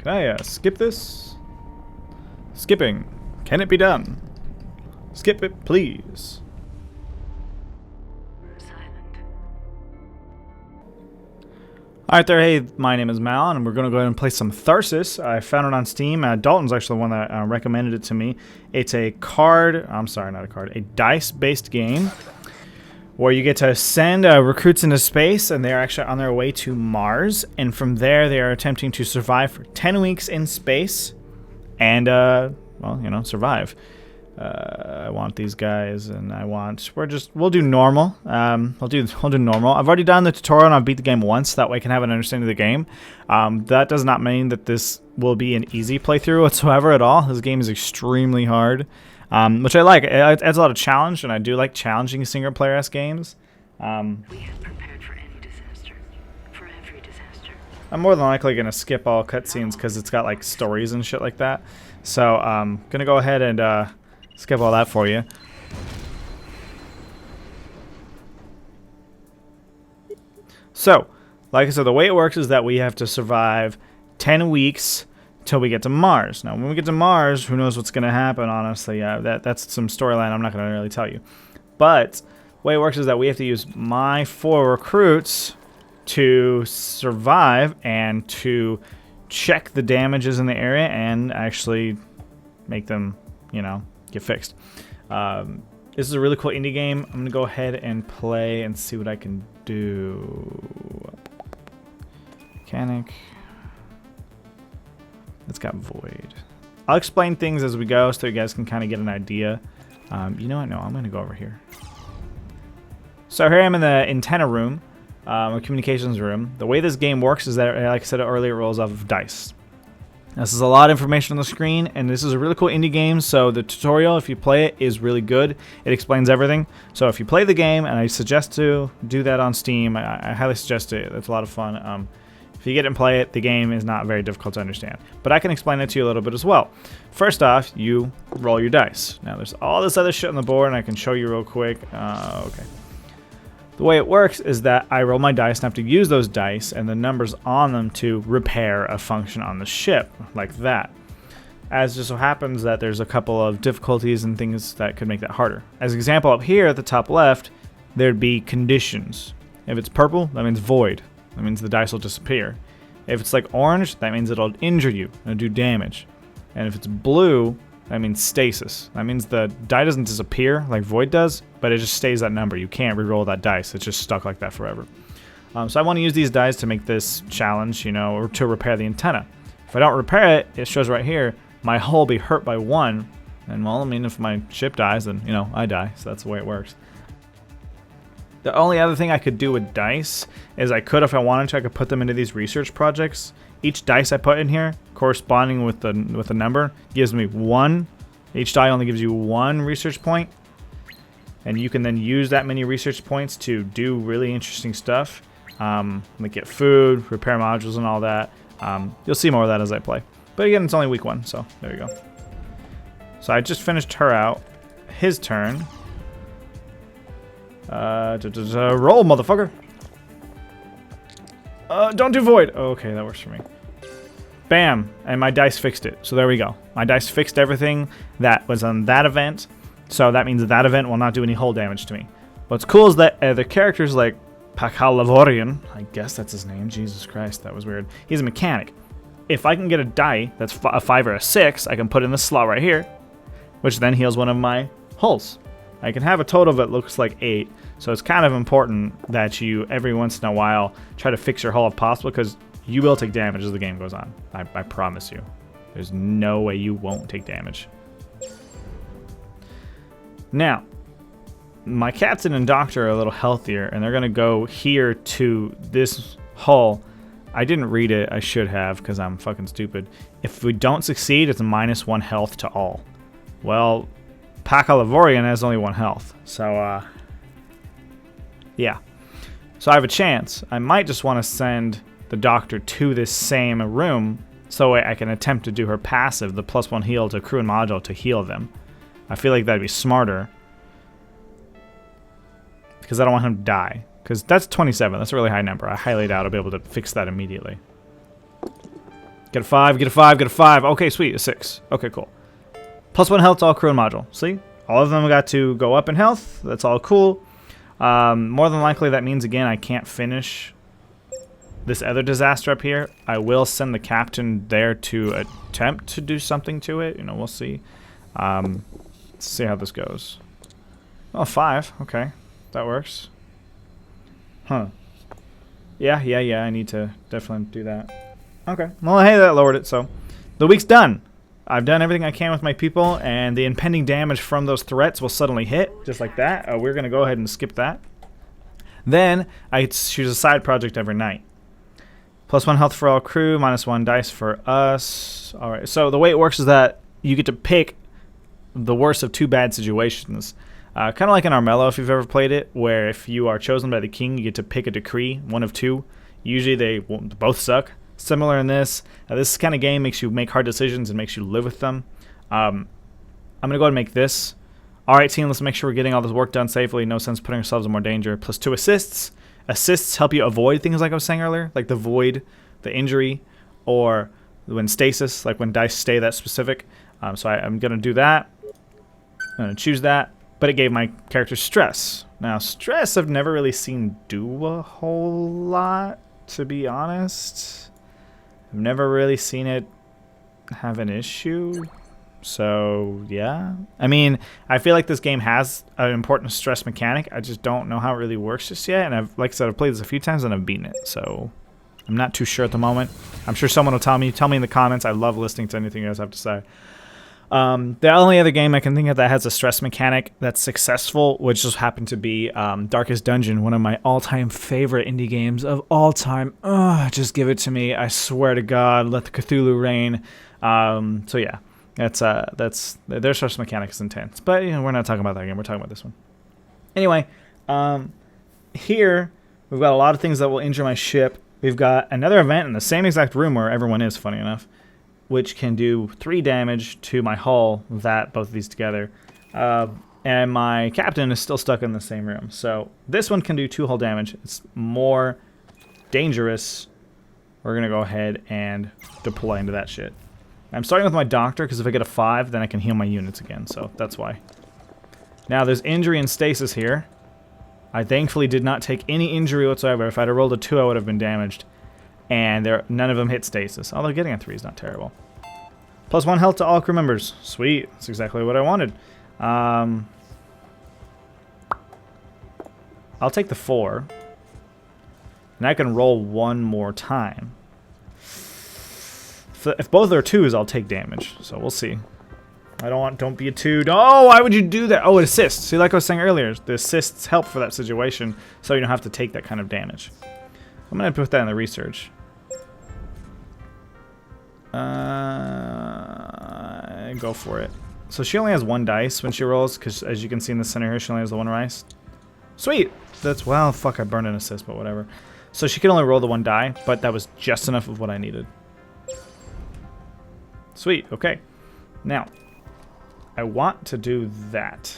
Can I skip this? Skipping. Can it be done? Skip it, please. Alright there, hey, my name is Mal, and we're going to go ahead and play some Tharsis. I found it on Steam. Dalton's actually the one that recommended it to me. It's a dice-based game where you get to send recruits into space, and they're actually on their way to Mars. And from there, they are attempting to survive for 10 weeks in space and, well, you know, survive. I want these guys, and we'll do normal. We'll do normal. I've already done the tutorial, and I've beat the game once. That way I can have an understanding of the game. That does not mean that this will be an easy playthrough whatsoever at all. This game is extremely hard, which I like. It adds a lot of challenge, and I do like challenging single-player-esque games. We have prepared for any disaster, for every disaster. I'm more than likely going to skip all cutscenes because it's got like stories and shit like that. So I'm going to go ahead and skip all that for you. So, like I said, the way it works is that we have to survive 10 weeks till we get to Mars. Now, when we get to Mars, who knows what's going to happen, honestly. That's some storyline I'm not going to really tell you. But the way it works is that we have to use my 4 recruits to survive and to check the damages in the area and actually make them, you know, get fixed. This is a really cool indie game. I'm gonna go ahead and play and see what I can do. Mechanic. It's got void. I'll explain things as we go so you guys can kind of get an idea. You know what? No, I'm gonna go over here. So here I am in the antenna room, or communications room. The way this game works is that, like I said earlier, it rolls off of dice. This is a lot of information on the screen, and this is a really cool indie game, so the tutorial, if you play it, is really good. It explains everything. So if you play the game, and I suggest to do that on Steam, I highly suggest it. It's a lot of fun. If you get and play it, the game is not very difficult to understand. But I can explain it to you a little bit as well. First off, you roll your dice. Now, there's all this other shit on the board, and I can show you real quick. Okay. The way it works is that I roll my dice and I have to use those dice and the numbers on them to repair a function on the ship, like that. As just so happens that there's a couple of difficulties and things that could make that harder. As an example, up here at the top left, there'd be conditions. If it's purple, that means void. That means the dice will disappear. If it's like orange, that means it'll injure you and do damage. And if it's blue, that means stasis. That means the die doesn't disappear like void does, but it just stays that number. You can't re-roll that dice. It's just stuck like that forever. So I want to use these dice to make this challenge, you know, or to repair the antenna. If I don't repair it, it shows right here, my hull will be hurt by 1. And well, I mean, if my ship dies, then, you know, I die. So that's the way it works. The only other thing I could do with dice is I could, if I wanted to, I could put them into these research projects. Each dice I put in here, corresponding with the number, gives me 1. Each die only gives you 1 research point. And you can then use that many research points to do really interesting stuff. Like get food, repair modules, and all that. You'll see more of that as I play. But again, it's only week 1, so there you go. So I just finished her out. His turn. Roll, motherfucker. Don't do void. Okay, that works for me. Bam, and my dice fixed it. So there we go. My dice fixed everything that was on that event. So that means that event will not do any hull damage to me. What's cool is that the character's like Pakalavorian. I guess that's his name. Jesus Christ, that was weird. He's a mechanic. If I can get a die that's a 5 or a 6, I can put in the slot right here, which then heals one of my hulls. I can have a total that looks like 8, so it's kind of important that you, every once in a while, try to fix your hull if possible, because you will take damage as the game goes on. I promise you. There's no way you won't take damage. Now, my captain and doctor are a little healthier, and they're going to go here to this hull. I didn't read it. I should have, because I'm fucking stupid. If we don't succeed, it's a -1 health to all. Well, Pakalavorian has only 1 health, so, yeah. So I have a chance. I might just want to send the doctor to this same room so I can attempt to do her passive, the +1 heal to crew and module to heal them. I feel like that'd be smarter, because I don't want him to die. Because that's 27. That's a really high number. I highly doubt I'll be able to fix that immediately. Because Get a 5, get a 5, get a 5. Okay, sweet. A 6. Okay, cool. +1 health to all crew and module. See? All of them got to go up in health. That's all cool. More than likely, that means, again, I can't finish this other disaster up here. I will send the captain there to attempt to do something to it. You know, we'll see. Let's see how this goes. Oh, 5. Okay. That works. Huh. Yeah. I need to definitely do that. Okay. Well, hey, that lowered it, so the week's done. I've done everything I can with my people, and the impending damage from those threats will suddenly hit, just like that. We're going to go ahead and skip that. Then, I choose a side project every night. +1 health for all crew, -1 dice for us. Alright, so the way it works is that you get to pick the worst of 2 bad situations. Kind of like in Armello, if you've ever played it, where if you are chosen by the king, you get to pick a decree, 1 of 2. Usually they both suck. Similar in this. This kind of game makes you make hard decisions and makes you live with them. I'm going to go ahead and make this. Alright team, let's make sure we're getting all this work done safely. No sense putting ourselves in more danger. +2 assists. Assists help you avoid things like I was saying earlier, like the void, the injury, or when stasis, like when dice stay that specific. So I'm going to do that. I'm going to choose that. But it gave my character stress. Now, stress I've never really seen do a whole lot, to be honest. I've never really seen it have an issue. So, yeah. I mean, I feel like this game has an important stress mechanic. I just don't know how it really works just yet. And like I said, I've played this a few times and I've beaten it. So, I'm not too sure at the moment. I'm sure someone will tell me. Tell me in the comments. I love listening to anything you guys have to say. The only other game I can think of that has a stress mechanic that's successful, which just happened to be Darkest Dungeon, one of my all-time favorite indie games of all time. Just give it to me. I swear to God, let the Cthulhu reign. So yeah, their stress mechanic is intense. But you know, we're not talking about that game. We're talking about this one. Anyway, here we've got a lot of things that will injure my ship. We've got another event in the same exact room where everyone is, funny enough, which can do 3 damage to my hull, both of these together. And my captain is still stuck in the same room. So this one can do 2 hull damage. It's more dangerous. We're going to go ahead and deploy into that shit. I'm starting with my doctor, because if I get a 5, then I can heal my units again. So that's why. Now there's injury and stasis here. I thankfully did not take any injury whatsoever. If I'd have rolled a 2, I would have been damaged. And none of them hit stasis. Although getting a 3 is not terrible. +1 health to all crew members. Sweet. That's exactly what I wanted. I'll take the 4. And I can roll 1 more time. If both are 2s, I'll take damage. So we'll see. Don't be a 2. Oh, why would you do that? Oh, it assists. See, like I was saying earlier, the assists help for that situation. So you don't have to take that kind of damage. I'm going to put that in the research. Go for it. So she only has 1 dice when she rolls, because as you can see in the center here, she only has the 1 dice. Sweet! That's, well, fuck, I burned an assist, but whatever. So she can only roll the 1 die, but that was just enough of what I needed. Sweet, okay. Now, I want to do that,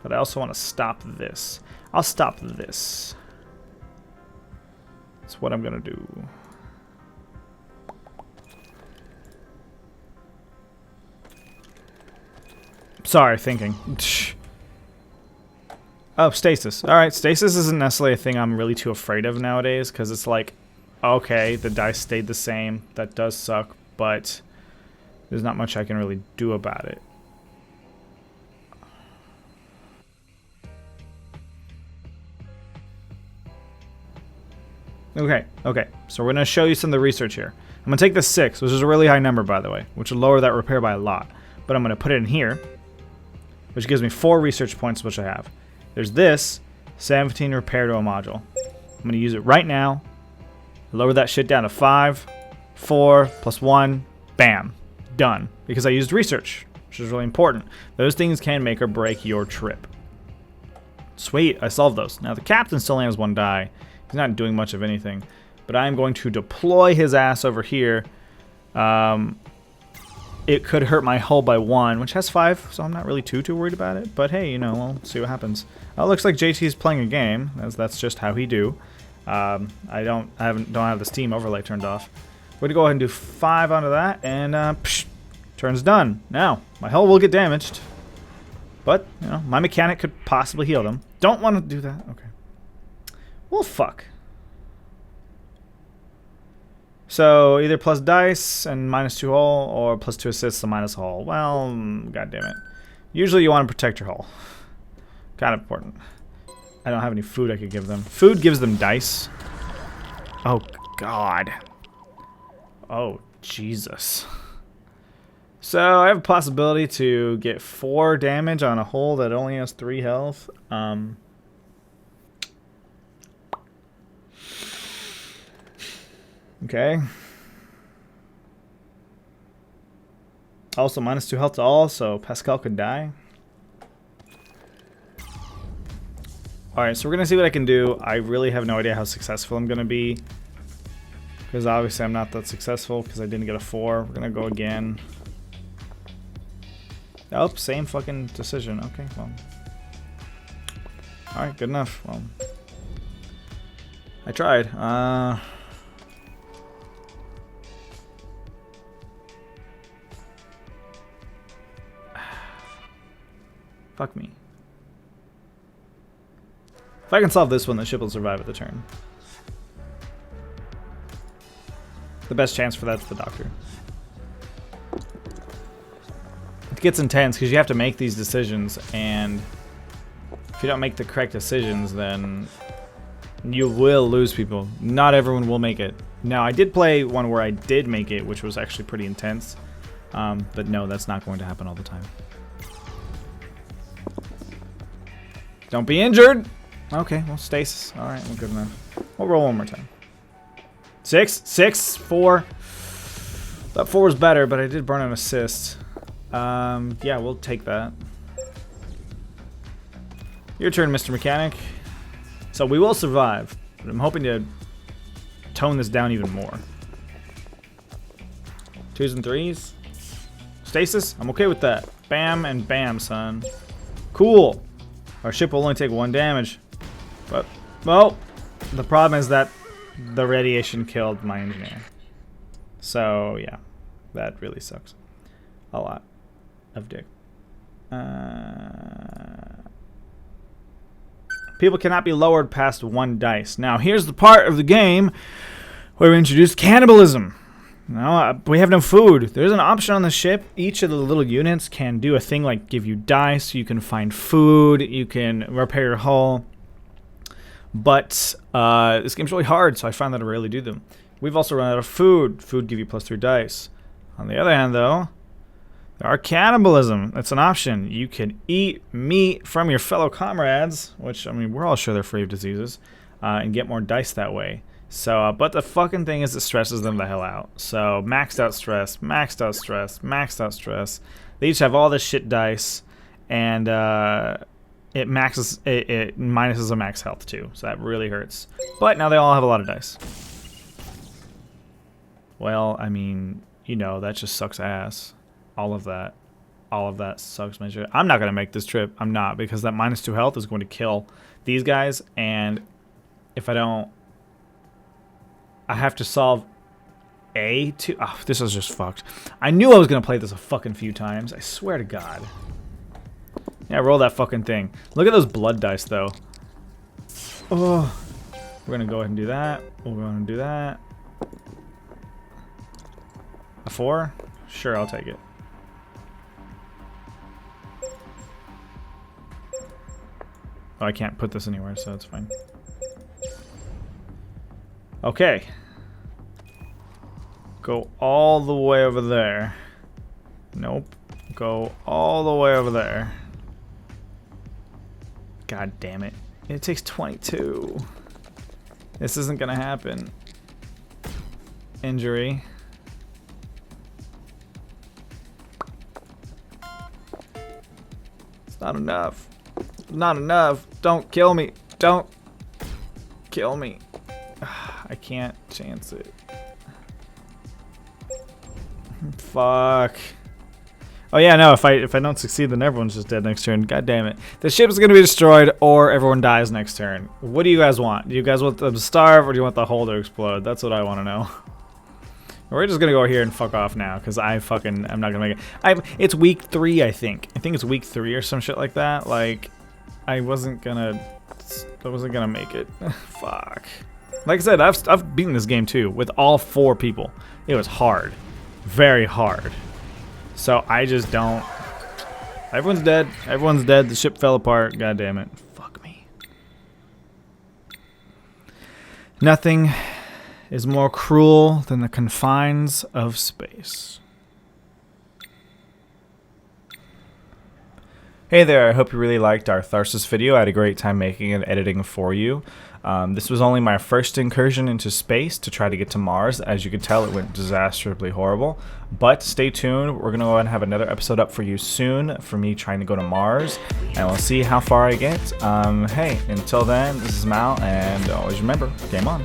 but I also want to stop this. I'll stop this. That's what I'm going to do. Sorry, thinking. Oh, stasis. Alright, stasis isn't necessarily a thing I'm really too afraid of nowadays, because it's like, okay, the dice stayed the same. That does suck, but there's not much I can really do about it. Okay, so we're going to show you some of the research here. I'm going to take the 6, which is a really high number, by the way, which will lower that repair by a lot. But I'm going to put it in here, which gives me 4 research points, which I have. There's this, 17 repair to a module. I'm going to use it right now. Lower that shit down to 5, 4, +1, bam, done. Because I used research, which is really important. Those things can make or break your trip. Sweet, I solved those. Now the captain still only has 1 die. He's not doing much of anything. But I'm going to deploy his ass over here. It could hurt my hull by 1, which has 5, so I'm not really too worried about it. But hey, you know, we'll see what happens. Oh, it looks like JT's playing a game. That's just how he do. I don't have the Steam overlay turned off. We're going to go ahead and do 5 onto that, and psh, turn's done. Now, my hull will get damaged, but, you know, my mechanic could possibly heal them. Don't want to do that. Okay. Well, fuck. So, either plus dice and -2 hull, or +2 assists and minus hull. Well, god damn it. Usually you want to protect your hull. Kind of important. I don't have any food I could give them. Food gives them dice. Oh, God. Oh, Jesus. So, I have a possibility to get 4 damage on a hull that only has 3 health. Okay. Also, -2 health to all, so Pascal could die. Alright, so we're going to see what I can do. I really have no idea how successful I'm going to be. Because obviously I'm not that successful because I didn't get a 4. We're going to go again. Oh, same fucking decision. Okay, well. Alright, good enough. Well, I tried. Fuck me. If I can solve this one, the ship will survive at the turn. The best chance for that's the Doctor. It gets intense because you have to make these decisions, and if you don't make the correct decisions, then you will lose people. Not everyone will make it. Now, I did play one where I did make it, which was actually pretty intense. But no, that's not going to happen all the time. Don't be injured! Okay, well, stasis. Alright, well, good enough. We'll roll one more time. 6, 6, 4. That 4 was better, but I did burn an assist. Yeah, we'll take that. Your turn, Mr. Mechanic. So we will survive, but I'm hoping to tone this down even more. 2s and 3s. Stasis? I'm okay with that. Bam and bam, son. Cool. Our ship will only take 1 damage. But, well, the problem is that the radiation killed my engineer. So, yeah. That really sucks. A lot of dick. People cannot be lowered past 1 dice. Now, here's the part of the game where we introduce cannibalism. Now, we have no food. There's an option on the ship. Each of the little units can do a thing like give you dice. You can find food. You can repair your hull. But this game's really hard, so I find that I rarely do them. We've also run out of food. Food give you +3 dice. On the other hand, though, there are cannibalism. That's an option. You can eat meat from your fellow comrades, which, I mean, we're all sure they're free of diseases, and get more dice that way. So, but the fucking thing is it stresses them the hell out. So, maxed out stress, maxed out stress, maxed out stress. They each have all this shit dice, and it minuses a max health too. So that really hurts. But now they all have a lot of dice. Well, I mean, you know, that just sucks ass. All of that sucks my shit. I'm not going to make this trip. I'm not, because that -2 health is going to kill these guys, and if I don't, I have to solve A2. Oh, this is just fucked. I knew I was going to play this a fucking few times. I swear to God. Yeah, roll that fucking thing. Look at those blood dice, though. Oh. We're going to go ahead and do that. We'll go ahead and do that. A 4? Sure, I'll take it. Oh, I can't put this anywhere, so it's fine. Okay. Go all the way over there. Nope. Go all the way over there. God damn it. It takes 22. This isn't gonna happen. Injury. It's not enough. Not enough. Don't kill me. Don't kill me. I can't chance it. Fuck. Oh yeah, no, if I don't succeed, then everyone's just dead next turn. God damn it. The ship is gonna be destroyed or everyone dies next turn. What do you guys want? Do you guys want them to starve or do you want the hull to explode? That's what I wanna know. We're just gonna go here and fuck off now, because I'm not gonna make it. It's week 3, I think. I think it's week 3 or some shit like that. Like, I wasn't gonna make it. Fuck. Like I said, I've beaten this game too with all 4 people. It was hard, very hard. So I just don't. Everyone's dead. Everyone's dead. The ship fell apart. God damn it. Fuck me. Nothing is more cruel than the confines of space. Hey there, I hope you really liked our Tharsis video. I had a great time making and editing for you. This was only my first incursion into space to try to get to Mars. As you can tell, it went disastrously horrible. But stay tuned, we're going to go ahead and have another episode up for you soon for me trying to go to Mars. And we'll see how far I get. Hey, until then, this is Mal, and always remember, game on.